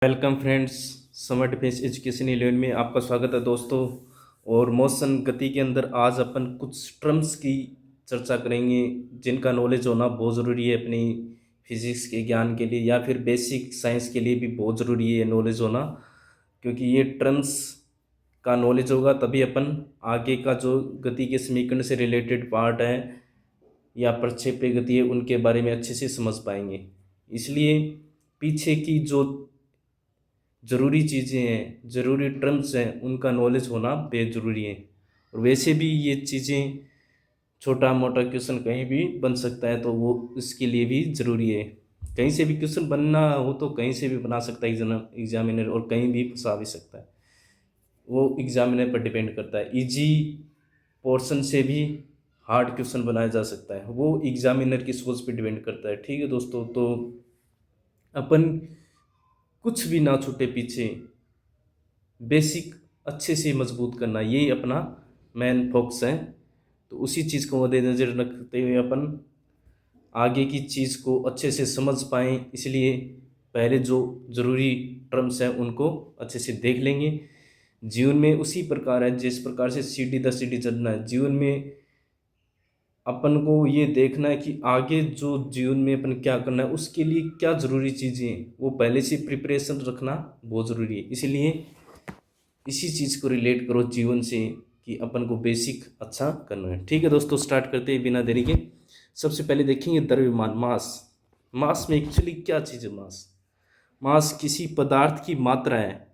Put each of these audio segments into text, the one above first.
Welcome friends. Summer defence education 11 में आपका स्वागत है दोस्तों। और मोशन गति के अंदर आज अपन कुछ टर्म्स की चर्चा करेंगे जिनका नॉलेज होना बहुत ज़रूरी है अपनी फिजिक्स के ज्ञान के लिए या फिर बेसिक साइंस के लिए भी बहुत ज़रूरी है नॉलेज होना। क्योंकि ये टर्म्स का नॉलेज होगा तभी अपन आगे का जो गति के समीकरण से रिलेटेड पार्ट है या प्रक्षेप्य गति है उनके बारे में अच्छे से समझ पाएंगे। इसलिए पीछे की जो ज़रूरी चीज़ें हैं, ज़रूरी टर्म्स हैं, उनका नॉलेज होना बेहद ज़रूरी है। और वैसे भी ये चीज़ें छोटा मोटा क्वेश्चन कहीं भी बन सकता है तो वो इसके लिए भी ज़रूरी है। कहीं से भी क्वेश्चन बनना हो तो कहीं से भी बना सकता है एग्जामिनर, और कहीं भी फंसा भी सकता है। वो एग्जामिनर पर डिपेंड करता है। इजी पोर्शन से भी हार्ड क्वेश्चन बनाया जा सकता है, वो एग्जामिनर की सोच पर डिपेंड करता है। ठीक है दोस्तों, तो अपन कुछ भी ना छूटे पीछे, बेसिक अच्छे से मजबूत करना यही अपना मेन फोकस है। तो उसी चीज़ को मद्देनज़र रखते हुए अपन आगे की चीज़ को अच्छे से समझ पाएँ, इसलिए पहले जो ज़रूरी टर्म्स हैं उनको अच्छे से देख लेंगे। जीवन में उसी प्रकार है जिस प्रकार से सीढ़ी दर सीढ़ी चलना है। जीवन में अपन को ये देखना है कि आगे जो जीवन में अपन क्या करना है उसके लिए क्या ज़रूरी चीज़ें हैं, वो पहले से प्रिपरेशन रखना बहुत ज़रूरी है। इसीलिए इसी चीज़ को रिलेट करो जीवन से कि अपन को बेसिक अच्छा करना है। ठीक है दोस्तों, स्टार्ट करते हैं बिना देरी के। सबसे पहले देखेंगे द्रव्यमान, मास। मास में एक्चुअली क्या चीज़ है? मास मास किसी पदार्थ की मात्रा है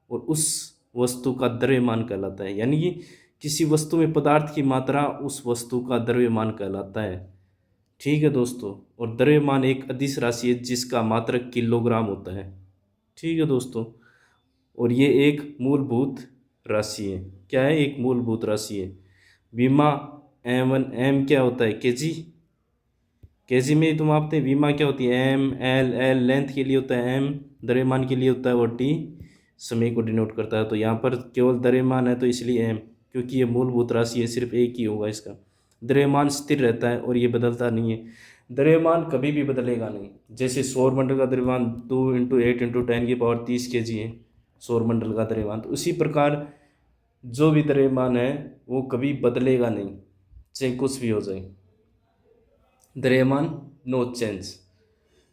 और उस वस्तु का द्रव्यमान कहलाता है। यानी कि किसी वस्तु में पदार्थ की मात्रा उस वस्तु का द्रव्यमान कहलाता है। ठीक है दोस्तों, और द्रव्यमान एक अदिश राशि है जिसका मात्रक किलोग्राम होता है। ठीक है दोस्तों, और ये एक मूलभूत राशि है। क्या है? एक मूलभूत राशि है। विमा M1, एम क्या होता है? केजी। केजी में तुम आपने विमा क्या होती है? एम। एल लेंथ के लिए होता है, एम द्रव्यमान के लिए होता है, और टी समय को डिनोट करता है। तो यहाँ पर केवल द्रव्यमान है तो इसलिए एम, क्योंकि ये मूलभूत राशि है, सिर्फ एक ही होगा इसका। द्रव्यमान स्थिर रहता है और ये बदलता नहीं है। द्रव्यमान कभी भी बदलेगा नहीं। जैसे सौरमंडल का द्रव्यमान 2 × 8 × 10⁻30 kg है सौरमंडल का द्रव्यमान, तो उसी प्रकार जो भी द्रव्यमान है वो कभी बदलेगा नहीं, चाहे कुछ भी हो जाए। द्रव्यमान नो चेंज।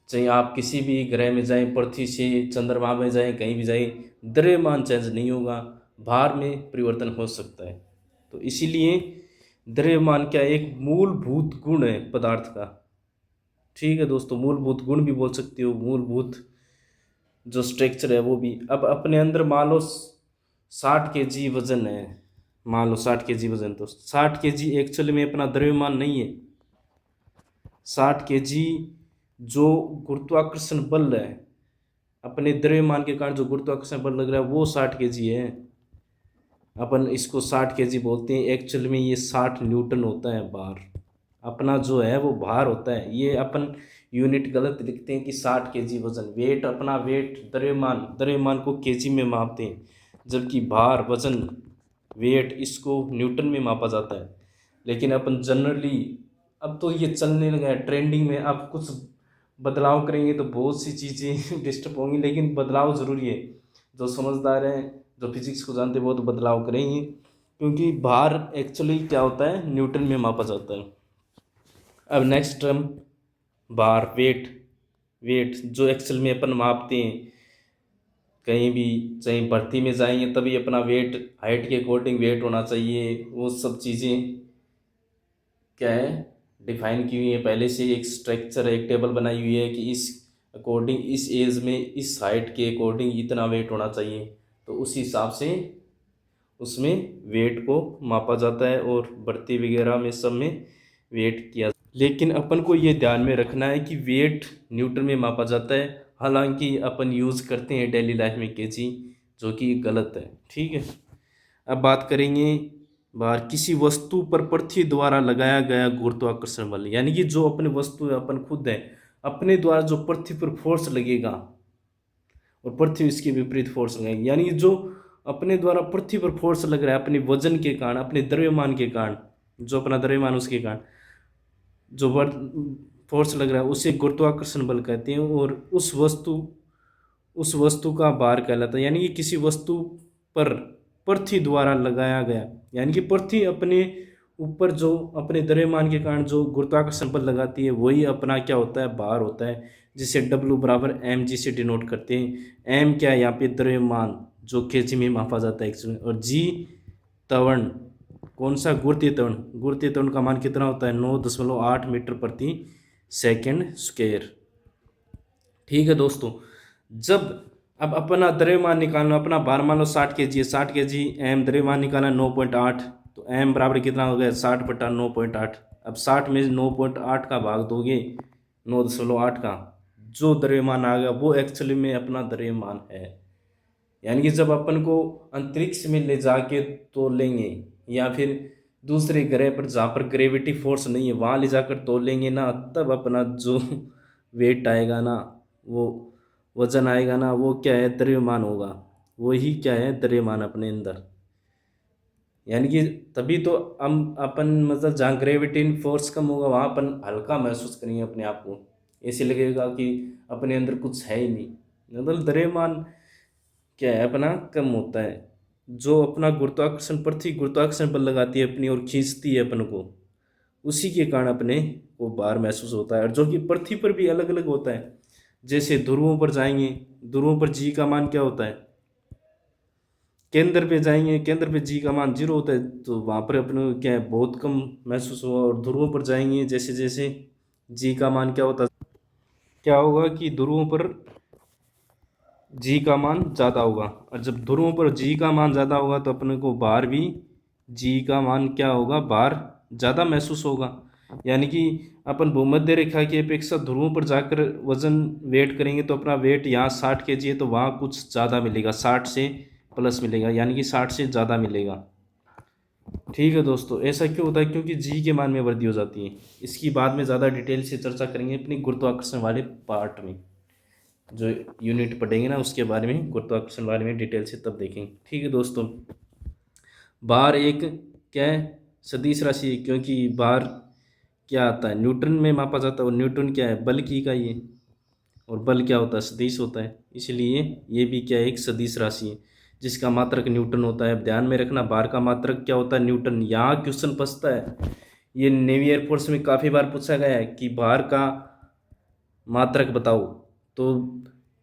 चाहे आप किसी भी ग्रह में जाएं, पृथ्वी से चंद्रमा में जाएं, कहीं भी जाएं, द्रव्यमान चेंज नहीं होगा, भार में परिवर्तन हो सकता है। तो इसीलिए द्रव्यमान क्या, एक मूलभूत गुण है पदार्थ का। ठीक है दोस्तों, मूलभूत गुण भी बोल सकते हो, मूलभूत जो स्ट्रक्चर है वो भी। अब अपने अंदर मान लो 60 kg वजन है, मान लो 60 kg वजन, तो 60 kg एक्चुअली में अपना द्रव्यमान नहीं है। 60 kg जो गुरुत्वाकर्षण बल है, अपने द्रव्यमान के कारण जो गुरुत्वाकर्षण बल लग रहा है वो 60 kg है। अपन इसको 60 kg बोलते हैं, एक्चुअल में ये 60 N होता है भार। अपना जो है वो भार होता है, ये अपन यूनिट गलत लिखते हैं कि 60 kg वजन। वेट, अपना वेट द्रव्यमान को केजी में मापते हैं, जबकि भार, वजन, वेट इसको न्यूटन में मापा जाता है। लेकिन अपन जनरली, अब तो ये चलने लगा है ट्रेंडिंग में, अब कुछ बदलाव करेंगे तो बहुत सी चीज़ें डिस्टर्ब होंगी, लेकिन बदलाव ज़रूरी है। जो समझदार हैं, जो फिजिक्स को जानते हैं वो तो बदलाव करेंगे, क्योंकि भार एक्चुअली क्या होता है, न्यूटन में मापा जाता है। अब नेक्स्ट टर्म भार, वेट। वेट जो एक्चुअल में अपन मापते हैं कहीं भी, चाहे भर्ती में जाएंगे तभी अपना वेट, हाइट के अकॉर्डिंग वेट होना चाहिए। वो सब चीज़ें क्या है, डिफाइन की हुई है पहले से। एक स्ट्रक्चर, एक टेबल बनाई हुई है कि इस अकॉर्डिंग, इस एज में, इस हाइट के अकॉर्डिंग इतना वेट होना चाहिए। तो उस हिसाब से उसमें वेट को मापा जाता है, और भर्ती वगैरह में सब में वेट किया। लेकिन अपन को ये ध्यान में रखना है कि वेट न्यूटन में मापा जाता है, हालांकि अपन यूज़ करते हैं डेली लाइफ में केजी, जो कि गलत है। ठीक है, अब बात करेंगे बाहर किसी वस्तु पर पृथ्वी द्वारा लगाया गया गुरुत्वाकर्षण बल। यानी कि जो अपने वस्तु है, अपन खुद है, अपने द्वारा जो पृथ्वी पर फोर्स लगेगा और पृथ्वी इसके विपरीत फोर्स लगाएगी। यानी कि जो अपने द्वारा पृथ्वी पर फोर्स लग रहा है अपने वजन के कारण, अपने द्रव्यमान के कारण, जो अपना द्रव्यमान उसके कारण जो फोर्स लग रहा है उसे गुरुत्वाकर्षण बल कहते हैं। और उस वस्तु उस वस्तु का भार कहलाता है। यानी कि किसी वस्तु पर पृथ्वी द्वारा लगाया गया, यानी कि पृथ्वी अपने ऊपर जो अपने द्रव्यमान के कारण जो गुरुत्वाकर्षण बल लगाती है वही अपना क्या होता है, भार होता है, जिसे W बराबर एम जी से डिनोट करते हैं। एम क्या है यहाँ पे, द्रव्यमान जो केजी में मापा जाता है एक्चुअली, और जी त्वरण, कौन सा, गुरुत्वीय त्वरण। गुरुत्वीय त्वरण का मान कितना होता है, 9.8 मीटर प्रति सेकंड स्क्वायर। ठीक है दोस्तों, जब अब अपना द्रव्यमान निकालना, अपना भार मान लो 60 kg है, 60 kg एम, द्रव्यमान निकालना 9.8, तो एम बराबर कितना हो गया, 60/9.8। अब 60 में 9.8 का भाग दोगे, 9.8 का, जो द्रव्यमान आ गया वो एक्चुअली में अपना द्रव्यमान है। यानी कि जब अपन को अंतरिक्ष में ले जाके तोलेंगे, या फिर दूसरे ग्रह पर जहाँ पर ग्रेविटी फोर्स नहीं है वहाँ ले जाकर तोलेंगे ना, तब अपना जो वेट आएगा ना, वो वजन आएगा ना, वो क्या है, द्रव्यमान होगा। वही क्या है, द्रव्यमान अपने अंदर। यानी कि तभी तो हम अपन मतलब जहाँ ग्रेविटी फोर्स कम होगा वहाँ अपन हल्का महसूस करेंगे अपने आप को, ऐसे लगेगा कि अपने अंदर कुछ है ही नहीं। मतलब द्रव्यमान क्या है, अपना कम होता है। जो अपना गुरुत्वाकर्षण, पृथ्वी गुरुत्वाकर्षण बल लगाती है अपनी और खींचती है अपन को, उसी के कारण अपने को भार महसूस होता है। और जो कि पृथ्वी पर भी अलग अलग होता है। जैसे ध्रुवों पर जाएंगे, ध्रुवों पर जी का मान क्या होता है, केंद्र पे जाएंगे, केंद्र पे जी का मान 0 होता है, तो वहाँ पर अपने को क्या है, बहुत कम महसूस हुआ। और ध्रुवों पर जाएंगे जैसे जैसे, जी का मान क्या होता है, क्या होगा कि ध्रुवों पर जी का मान ज़्यादा होगा। और जब ध्रुवों पर जी का मान ज़्यादा होगा तो अपने को भार भी, जी का मान क्या होगा, भार ज़्यादा महसूस होगा। यानी कि अपन भूमध्य रेखा की अपेक्षा ध्रुवों पर जाकर वजन वेट करेंगे तो अपना वेट यहाँ 60 kg है तो वहाँ कुछ ज़्यादा मिलेगा, 60 से प्लस मिलेगा, यानी कि 60 से ज़्यादा मिलेगा। ठीक है दोस्तों, ऐसा क्यों होता है, क्योंकि जी के मान में वृद्धि हो जाती है। इसकी बाद में ज़्यादा डिटेल से चर्चा करेंगे अपनी गुरुत्वाकर्षण वाले पार्ट में, जो यूनिट पढ़ेंगे ना उसके बारे में, गुरुत्वाकर्षण बारे में डिटेल से तब देखेंगे। ठीक है दोस्तों, भार एक क्या है, सदिश राशि है, क्योंकि भार क्या आता है, न्यूटन में मापा जाता है, और न्यूटन क्या है, बल की इकाई है, और बल क्या होता है, सदिश होता है। इसलिए ये भी क्या है, एक सदिश राशि है जिसका मात्रक न्यूटन होता है। अब ध्यान में रखना, भार का मात्रक क्या होता है, न्यूटन। यहाँ क्वेश्चन फंसता है, ये नेवी एयरफोर्स में काफ़ी बार पूछा गया है कि भार का मात्रक बताओ, तो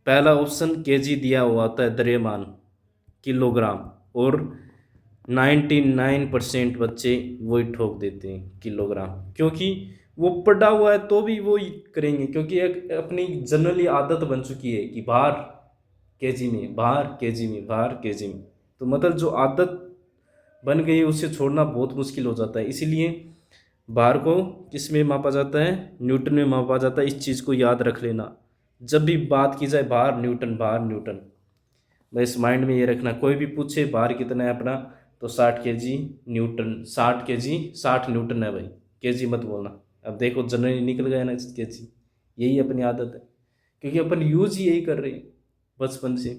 पहला ऑप्शन केजी दिया हुआ होता है, द्रव्यमान किलोग्राम, और 99% बच्चे वही ठोक देते हैं किलोग्राम, क्योंकि वो पढ़ा हुआ है तो भी वो ही करेंगे, क्योंकि एक अपनी जनरली आदत बन चुकी है कि भार केजी में, भार केजी में, भार केजी में। तो मतलब जो आदत बन गई है उसे छोड़ना बहुत मुश्किल हो जाता है। इसीलिए भार को किस में मापा जाता है, न्यूटन में मापा जाता है। इस चीज़ को याद रख लेना, जब भी बात की जाए भार न्यूटन, भार न्यूटन, बस माइंड में ये रखना। कोई भी पूछे भार कितना है अपना, तो 60 kg न्यूटन, 60 kg 60 न्यूटन है भाई, केजी मत बोलना। अब देखो जनरली निकल गया ना केजी, यही अपनी आदत है, क्योंकि अपन यूज ही यही कर रहे हैं बचपन से।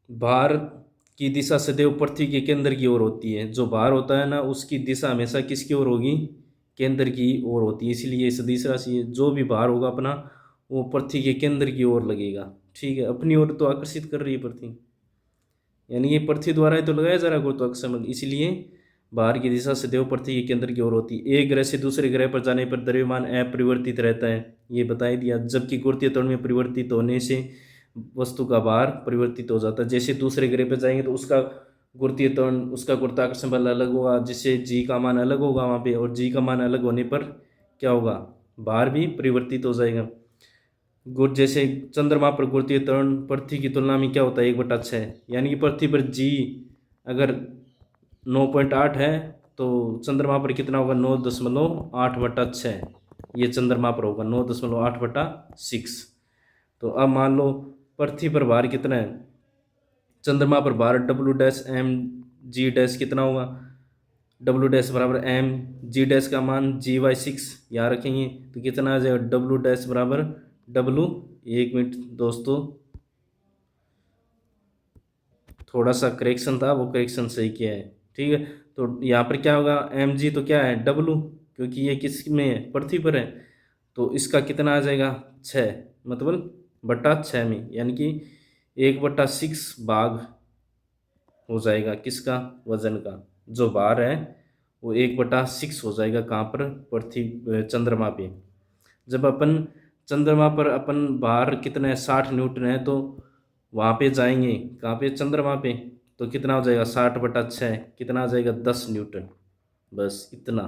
भार की दिशा सदैव पृथ्वी के केंद्र की ओर होती है। जो भार होता है ना उसकी दिशा हमेशा किसकी ओर होगी, केंद्र की ओर होती है। इसलिए ये सदिश राशि है, जो भी भार होगा अपना वो पृथ्वी के केंद्र की ओर लगेगा। ठीक है, अपनी ओर तो आकर्षित कर रही है पृथ्वी, यानी ये पृथ्वी द्वारा ही तो लगाया जा रहा है गुरुत्वाकर्षण बल। इसलिए भार की दिशा सदैव पृथ्वी के केंद्र की ओर होती है। एक ग्रह से दूसरे ग्रह पर जाने पर द्रव्यमान अपरिवर्तित रहता है, ये बता ही दिया। जबकि गुरुत्वीय त्वरण में परिवर्तित होने से वस्तु का भार परिवर्तित हो जाता है। जैसे दूसरे ग्रह पर जाएंगे तो उसका गुरुत्वीय त्वरण, उसका गुरुत्वाकर्षण बल अलग होगा, जिससे जी का मान अलग होगा वहाँ पे, और जी का मान अलग होने पर क्या होगा, भार भी परिवर्तित हो जाएगा। गुर जैसे चंद्रमा पर गुरुत्वीय त्वरण पृथ्वी की तुलना में क्या होता है, 1/6। यानी कि पृथ्वी पर जी अगर 9.8 है तो चंद्रमा पर कितना होगा, 9.8/6। ये चंद्रमा पर होगा 9.8/6। तो अब मान लो पृथ्वी पर भार कितना है, चंद्रमा पर भार W-m(g) कितना होगा, W- बराबर m(g) का मान G/6 यहाँ रखेंगे तो कितना आ जाएगा, W- बराबर W। एक मिनट दोस्तों, थोड़ा सा करेक्शन था, वो करेक्शन सही किया है। ठीक है, तो यहाँ पर क्या होगा, mg तो क्या है, W, क्योंकि ये किस में है, पृथ्वी पर है, तो इसका कितना आ जाएगा, 6, मतलब बटा 6 में, यानी कि 1/6 भाग हो जाएगा किसका, वजन का। जो भार है वो 1/6 हो जाएगा कहाँ पर, पृथ्वी चंद्रमा पे। जब अपन चंद्रमा पर अपन भार कितना है 60 न्यूटन है, तो वहाँ पे जाएंगे कहाँ पे, चंद्रमा पे, तो कितना हो जाएगा 60/6, कितना आ जाएगा 10 न्यूटन। बस इतना,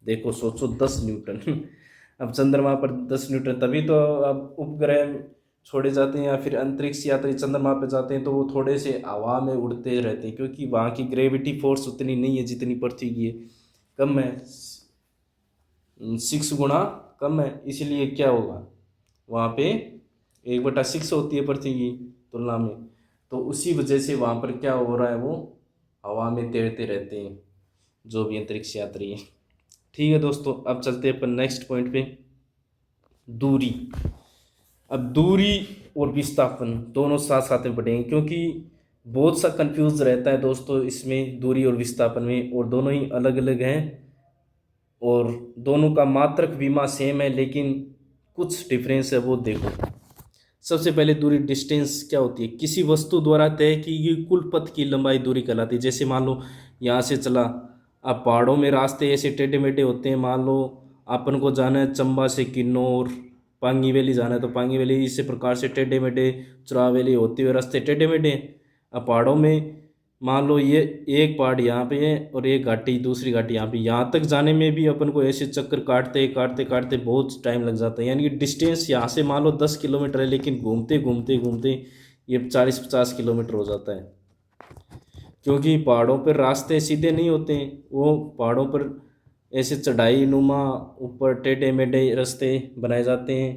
देखो सोचो 10 न्यूटन। अब चंद्रमा पर 10 न्यूटन, तभी तो अब उपग्रह छोड़े जाते हैं या फिर अंतरिक्ष यात्री चंद्रमा पर जाते हैं, तो वो थोड़े से हवा में उड़ते रहते हैं, क्योंकि वहाँ की ग्रेविटी फोर्स उतनी नहीं है जितनी पृथ्वी की है, कम है, 6 गुना कम है। इसलिए क्या होगा, वहाँ पे 1/6 होती है पृथ्वी की तुलना में, तो उसी वजह से वहाँ पर क्या हो रहा है, वो हवा में तैरते रहते हैं जो भी अंतरिक्ष यात्री हैं। ठीक है दोस्तों, अब चलते हैं अपन नेक्स्ट पॉइंट पे, दूरी। अब दूरी और विस्थापन दोनों साथ साथ में पढ़ेंगे, क्योंकि बहुत सा कंफ्यूज रहता है दोस्तों इसमें, दूरी और विस्थापन में, और दोनों ही अलग अलग हैं, और दोनों का मात्रक विमा सेम है, लेकिन कुछ डिफरेंस है वो देखो। सबसे पहले दूरी, डिस्टेंस क्या होती है, किसी वस्तु द्वारा तय की गई कुल पथ की लंबाई दूरी कहलाती है। जैसे मान लो यहाँ से चला, अब पहाड़ों में रास्ते ऐसे टेढ़े मेढ़े होते हैं, मान लो अपन को जाना है चंबा से किन्नौर, पांगी वैली जाना है, तो पांगी वैली इसी प्रकार से टेढ़े मेढ़े, चुराव वैली होते हुए रास्ते टेढ़े मेढ़े हैं। अब पहाड़ों में मान लो ये एक पहाड़ यहाँ पे है और एक घाटी, दूसरी घाटी यहाँ पे, यहाँ तक जाने में भी अपन को ऐसे चक्कर काटते काटते काटते बहुत टाइम लग जाता है। यानी कि डिस्टेंस यहाँ से मान लो 10 किलोमीटर है, लेकिन घूमते घूमते घूमते ये 40-50 किलोमीटर हो जाता है, क्योंकि पहाड़ों पर रास्ते सीधे नहीं होते हैं, वो पहाड़ों पर ऐसे चढ़ाई नुमा ऊपर टेढ़े मेढ़े रास्ते बनाए जाते हैं,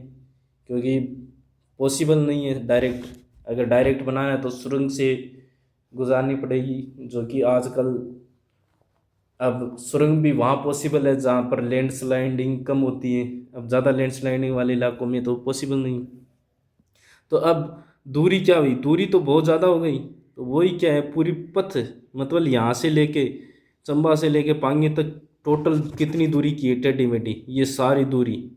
क्योंकि पॉसिबल नहीं है डायरेक्ट। अगर डायरेक्ट बनाना है तो सुरंग से गुजारनी पड़ेगी, जो कि आजकल अब सुरंग भी वहाँ पॉसिबल है जहाँ पर लैंडस्लाइडिंग कम होती है, अब ज़्यादा लैंडस्लाइडिंग वाले इलाकों में तो पॉसिबल नहीं। तो अब दूरी क्या हुई, दूरी तो बहुत ज़्यादा हो गई, तो वही क्या है, पूरी पथ, मतलब यहाँ से लेके चंबा से लेके पांगी तक टोटल कितनी दूरी की है टेढ़ी मेढ़ी, ये सारी दूरी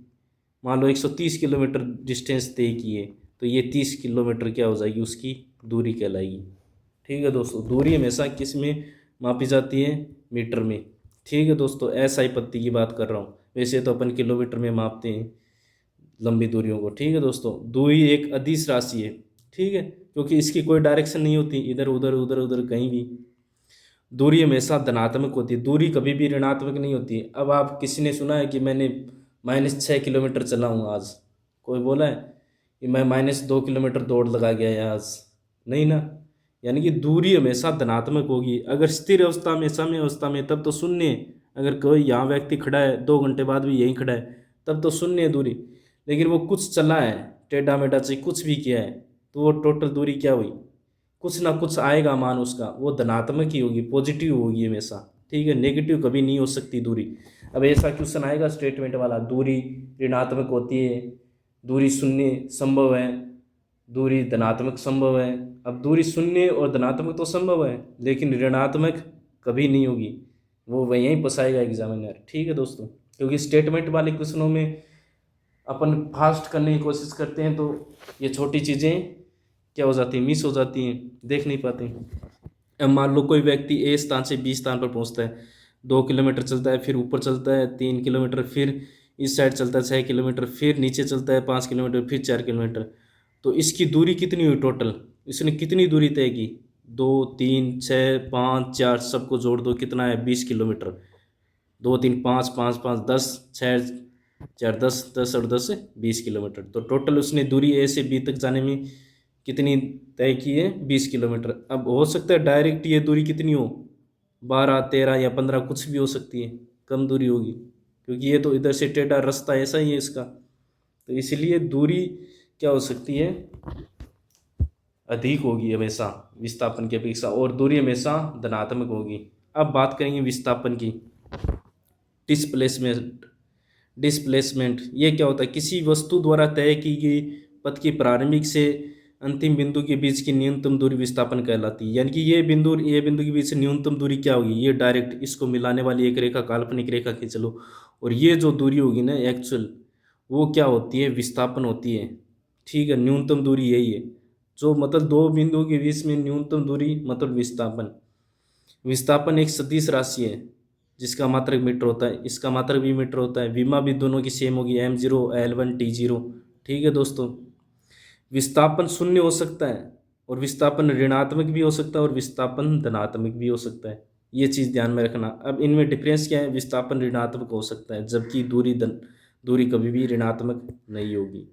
मान लो 130 किलोमीटर डिस्टेंस तय की है, तो ये 30 किलोमीटर क्या हो जाएगी, उसकी दूरी कहलाएगी। ठीक है दोस्तों, दूरी हमेशा किस में मापी जाती है, मीटर में। ठीक है दोस्तों, एसआई पत्ती की बात कर रहा हूँ, वैसे तो अपन किलोमीटर में मापते हैं लंबी दूरियों को। ठीक है दोस्तों, दूरी एक अदिश राशि है, ठीक है, क्योंकि इसकी कोई डायरेक्शन नहीं होती इधर उधर उधर उधर कहीं भी। दूरी हमेशा धनात्मक होती है, दूरी कभी भी ऋणात्मक नहीं होती। अब आप किसी ने सुना है कि मैंने -6 किलोमीटर चला हूँ आज, कोई बोला है कि मैं -2 किलोमीटर दौड़ लगा गया है आज, नहीं ना। यानी कि दूरी हमेशा धनात्मक होगी। अगर स्थिर अवस्था में, समय अवस्था में, तब तो शून्य है। अगर कोई यहाँ व्यक्ति खड़ा है 2 घंटे बाद भी यहीं खड़ा है, तब तो शून्य है दूरी। लेकिन वो कुछ चला है, टेढ़ा मेढ़ा से कुछ भी किया है, तो वो टोटल दूरी क्या हुई, कुछ ना कुछ आएगा मान उसका, वो धनात्मक ही होगी, पॉजिटिव होगी हमेशा। ठीक है, नेगेटिव कभी नहीं हो सकती दूरी। अब ऐसा क्वेश्चन आएगा स्टेटमेंट वाला, दूरी ऋणात्मक होती है, दूरी शून्य संभव है, दूरी धनात्मक संभव है। अब दूरी शून्य और धनात्मक तो संभव है, लेकिन ऋणात्मक कभी नहीं होगी, वो वहीं फंसाएगा एग्जामिनर। ठीक है दोस्तों, क्योंकि स्टेटमेंट वाले क्वेश्चनों में अपन फास्ट करने की कोशिश करते हैं, तो ये छोटी चीज़ें क्या हो जाती हैं, मिस हो जाती हैं, देख नहीं पाते। अब मान लो कोई व्यक्ति ए स्थान से बी स्थान पर पहुंचता है, 2 किलोमीटर चलता है, फिर ऊपर चलता है 3 किलोमीटर, फिर इस साइड चलता है 6 किलोमीटर, फिर नीचे चलता है 5 किलोमीटर, फिर 4 किलोमीटर। तो इसकी दूरी कितनी हुई टोटल, इसने कितनी दूरी तय की, 2 3 6 5 4 सबको जोड़ दो, कितना है 20 किलोमीटर। 2 3 5 5 5 10, 6 4 10, 10 और 10 20 किलोमीटर। तो टोटल उसने दूरी ए से बी तक जाने में कितनी तय की है, 20 किलोमीटर। अब हो सकता है डायरेक्ट ये दूरी कितनी हो, 12 13 या 15 कुछ भी हो सकती है, कम दूरी होगी, क्योंकि ये तो इधर से टेढ़ा रास्ता ऐसा ही है इसका। तो इसलिए दूरी क्या हो सकती है, अधिक होगी हमेशा विस्थापन की अपेक्षा, और दूरी हमेशा धनात्मक होगी। अब बात करेंगे विस्थापन की। डिस्प्लेसमेंट, डिस्प्लेसमेंट ये क्या होता है, किसी वस्तु द्वारा तय की गई पथ की प्रारंभिक से अंतिम बिंदु के बीच की न्यूनतम दूरी विस्थापन कहलाती है। यानी कि ये बिंदु के बीच से न्यूनतम दूरी क्या होगी, ये डायरेक्ट इसको मिलाने वाली एक रेखा, काल्पनिक रेखा खींच लो, और ये जो दूरी होगी ना एक्चुअल, वो क्या होती है, विस्थापन होती है। ठीक है, न्यूनतम दूरी यही है, जो मतलब दो बिंदुओं के बीच में न्यूनतम दूरी मतलब विस्थापन। विस्थापन एक सदिश राशि है जिसका मात्रक मीटर होता है, इसका मात्रक भी मीटर होता है, विमा भी दोनों की सेम होगी, m0 l1 t0। ठीक है दोस्तों, विस्थापन शून्य हो सकता है और विस्थापन ऋणात्मक भी हो सकता है और विस्थापन धनात्मक भी हो सकता है, ये चीज़ ध्यान में रखना। अब इनमें डिफरेंस क्या है, विस्थापन ऋणात्मक हो सकता है जबकि दूरी कभी भी ऋणात्मक नहीं होगी,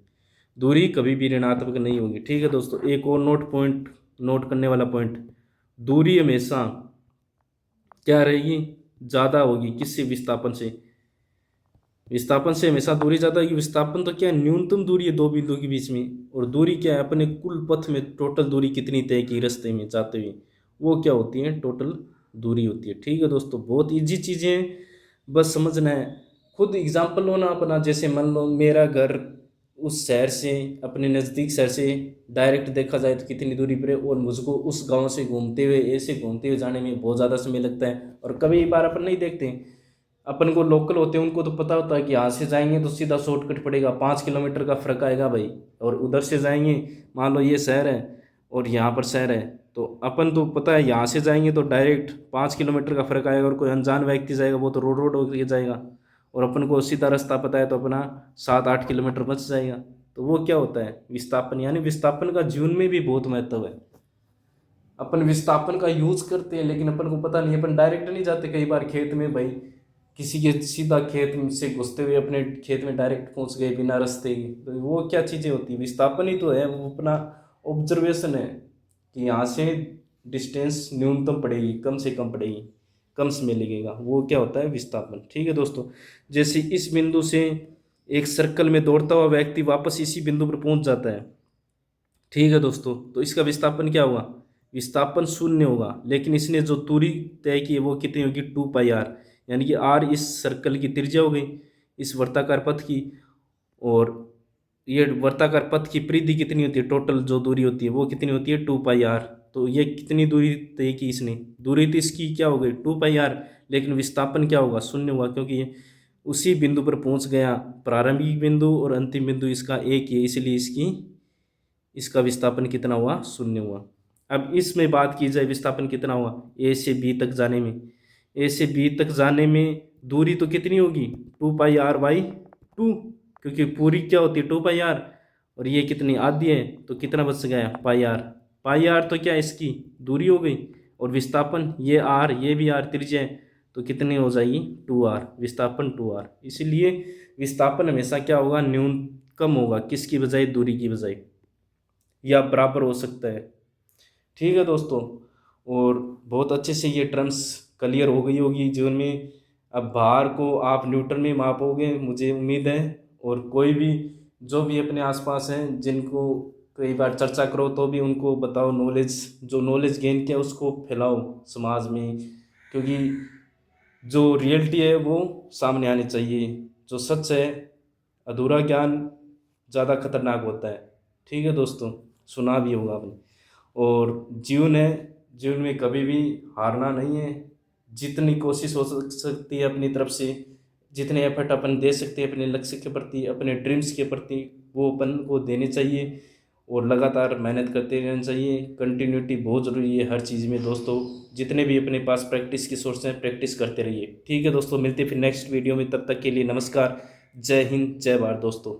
दूरी कभी भी ऋणात्मक नहीं होगी। ठीक है दोस्तों, एक और नोट करने वाला पॉइंट, दूरी हमेशा क्या रहेगी, ज़्यादा होगी किससे, विस्थापन से। विस्थापन से हमेशा दूरी ज़्यादा होगी। विस्थापन तो क्या है, न्यूनतम दूरी है दो बिंदु के बीच में, और दूरी क्या है, अपने कुल पथ में टोटल दूरी कितनी तय की रास्ते में जाते हुए, वो क्या होती है, टोटल दूरी होती है। ठीक है दोस्तों, बहुत ईजी चीज़ें हैं, बस समझना है। खुद एग्जाम्पल लो ना अपना, जैसे मान लो मेरा घर उस शहर से, अपने नज़दीक शहर से डायरेक्ट देखा जाए तो कितनी दूरी पर है, और मुझको उस गांव से घूमते हुए ऐसे घूमते हुए जाने में बहुत ज़्यादा समय लगता है, और कभी बार अपन नहीं देखते। अपन को लोकल होते हैं उनको तो पता होता है कि यहाँ से जाएंगे तो सीधा शॉर्टकट पड़ेगा, 5 किलोमीटर का फ़र्क आएगा भाई, और उधर से जाएंगे, मान लो ये शहर है और यहाँ पर शहर है, तो अपन तो पता है यहाँ से जाएंगे तो डायरेक्ट 5 किलोमीटर का फ़र्क आएगा, और कोई अनजान व्यक्ति जाएगा वो तो रोड रोड होकर जाएगा, और अपन को सीधा रास्ता पता है तो अपना 7-8 किलोमीटर बच जाएगा। तो वो क्या होता है, विस्थापन। यानी विस्थापन का जीवन में भी बहुत महत्व है। अपन विस्थापन का यूज करते हैं लेकिन अपन को पता नहीं, अपन डायरेक्ट नहीं जाते कई बार खेत में भाई, किसी के सीधा खेत में से घुसते हुए अपने खेत में डायरेक्ट पहुंच गए बिना रास्ते के, तो वो क्या चीज़ें होती है, विस्थापन ही तो है, वो अपना ऑब्जर्वेशन है कि यहाँ से डिस्टेंस न्यूनतम पड़ेगी, कम से कम पड़ेगी, कम समय लगेगा, वो क्या होता है, विस्थापन। ठीक है दोस्तों, जैसे इस बिंदु से एक सर्कल में दौड़ता हुआ व्यक्ति वापस इसी बिंदु पर पहुंच जाता है। ठीक है दोस्तों, तो इसका विस्थापन क्या होगा, विस्थापन शून्य होगा, लेकिन इसने जो दूरी तय की है वो कितनी होगी, 2πr, यानी कि r इस सर्कल की त्रिज्या हो गई, इस वर्ताकार पथ की, और ये वर्ताकार पथ की परिधि कितनी होती है, टोटल जो दूरी होती है वो कितनी होती है, 2πr। तो ये कितनी दूरी तय की इसने, दूरी तो इसकी क्या हो गई, 2πr, लेकिन विस्थापन क्या होगा, शून्य होगा, क्योंकि ये उसी बिंदु पर पहुंच गया, प्रारंभिक बिंदु और अंतिम बिंदु इसका एक ही है, इसलिए इसका विस्थापन कितना हुआ, शून्य हुआ। अब इसमें बात की जाए विस्थापन कितना हुआ, ए से बी तक जाने में, ए से बी तक जाने में दूरी तो कितनी होगी, 2πr/2, क्योंकि पूरी क्या होती है 2πr, और ये कितनी आधी है, तो कितना बच गया, πr। πr तो क्या इसकी दूरी हो गई, और विस्थापन ये r, ये भी r त्रिज्या है, तो कितनी हो जाएगी, 2r, विस्थापन 2r। इसीलिए विस्थापन हमेशा क्या होगा, न्यूनतम होगा, किसकी बजाय, दूरी की बजाय, या बराबर हो सकता है। ठीक है दोस्तों, और बहुत अच्छे से ये टर्म्स क्लियर हो गई होगी जीवन में। अब भार को आप न्यूटन में मापोगे मुझे उम्मीद है, और कोई भी जो भी अपने आसपास हैं जिनको कई बार चर्चा करो तो भी उनको बताओ, नॉलेज जो नॉलेज गेन किया उसको फैलाओ समाज में, क्योंकि जो रियलिटी है वो सामने आनी चाहिए, जो सच है, अधूरा ज्ञान ज़्यादा खतरनाक होता है। ठीक है दोस्तों, सुना भी होगा आपने। और जीवन है, जीवन में कभी भी हारना नहीं है, जितनी कोशिश हो सकती है अपनी तरफ से, जितने एफर्ट अपन दे सकते हैं अपने लक्ष्य के प्रति, अपने ड्रीम्स के प्रति, वो अपन को देने चाहिए, और लगातार मेहनत करते रहना चाहिए। कंटिन्यूटी बहुत ज़रूरी है हर चीज़ में दोस्तों, जितने भी अपने पास प्रैक्टिस की सोर्स हैं प्रैक्टिस करते रहिए। ठीक है दोस्तों, मिलते हैं फिर नेक्स्ट वीडियो में, तब तक के लिए नमस्कार, जय हिंद, जय भारत दोस्तों।